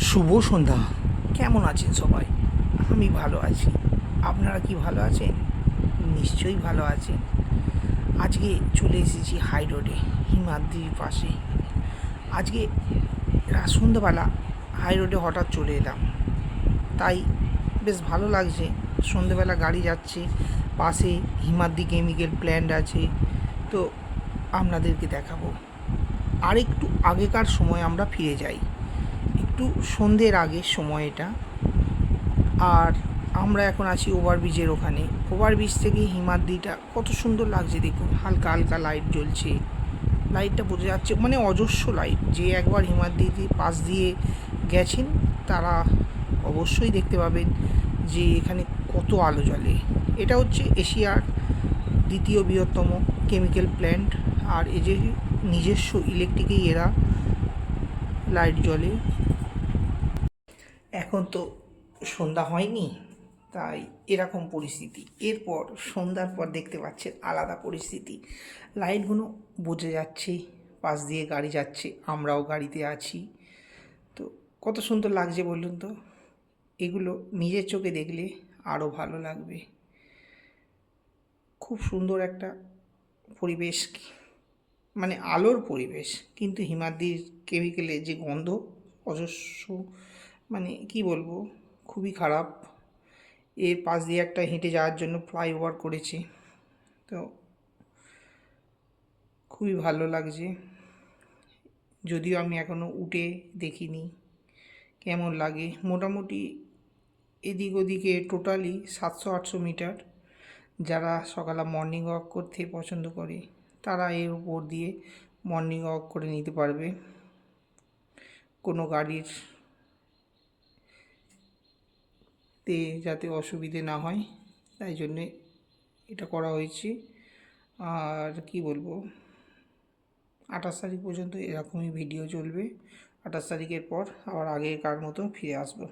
শুভ সন্ধ্যা। কেমন আছেন সবাই? আমি ভালো আছি। আপনারা কি ভালো আছেন? নিশ্চয়ই ভালো আছেন। আজকে চলে এসেছি হাই রোডে, হিমাদ্রির পাশে। আজকে সন্ধ্যাবেলা হাই রোডে হঠাৎ চলে এলাম, তাই বেশ ভালো লাগছে। সন্ধ্যেবেলা গাড়ি যাচ্ছে, পাশে হিমাদ্রি কেমিক্যাল প্ল্যান্ট আছে, তো আপনাদেরকে দেখাবো। আর একটু আগেকার সময় আমরা ফিরে যাই, একটু সন্ধ্যের আগের সময় এটা। আর আমরা এখন আছি ওভারব্রিজের ওখানে। ওভারব্রিজ থেকে হিমাদ্রিটা কত সুন্দর লাগছে দেখুন, হালকা হালকা লাইট জ্বলছে। লাইটটা বোঝা যাচ্ছে, মানে অজস্র লাইট। যে একবার হিমাদ্রির পাশ দিয়ে গেছেন তারা অবশ্যই দেখতে পাবেন যে এখানে কত আলো জ্বলে। এটা হচ্ছে এশিয়ার দ্বিতীয় বৃহত্তম কেমিক্যাল প্ল্যান্ট। আর এই যে নিজস্ব ইলেকট্রিকেই এরা লাইট জ্বলে। এখন তো সন্ধ্যা হয়নি, তাই এরকম পরিস্থিতি। এরপর সন্ধ্যার পর দেখতে পাচ্ছেন আলাদা পরিস্থিতি। লাইটগুলো বোঝা যাচ্ছে, পাশ দিয়ে গাড়ি যাচ্ছে, আমরাও গাড়িতে আছি। তো কত সুন্দর লাগছে বলুন তো। এগুলো নিজের চোখে দেখলে আরও ভালো লাগবে। খুব সুন্দর একটা পরিবেশ, মানে আলোর পরিবেশ। কিন্তু হিমাদ্রির কেমিক্যালের যে গন্ধ, অজস্র, মানে কি বলবো, খুবই খারাপ। এর পাশ দিয়ে একটা হেঁটে যাওয়ার জন্য ফ্লাইওভার করেছে, তো খুবই ভালো লাগছে। যদিও আমি এখনও উঠে দেখিনি কেমন লাগে। মোটামুটি এদিক ওদিকে টোটালি 700-800 মিটার। যারা সকালে মর্নিং ওয়াক করতে পছন্দ করে তারা এর উপর দিয়ে মর্নিং ওয়াক করে নিতে পারবে, কোনো গাড়ির তে যাতে অসুবিধে না হয়, তাই জন্যে এটা করা হয়েছে। আর কি বলবো, 28 তারিখ পর্যন্ত এরকমই ভিডিও চলবে। 28 তারিখের পর আবার আগেকার মতো ফিরে আসবো।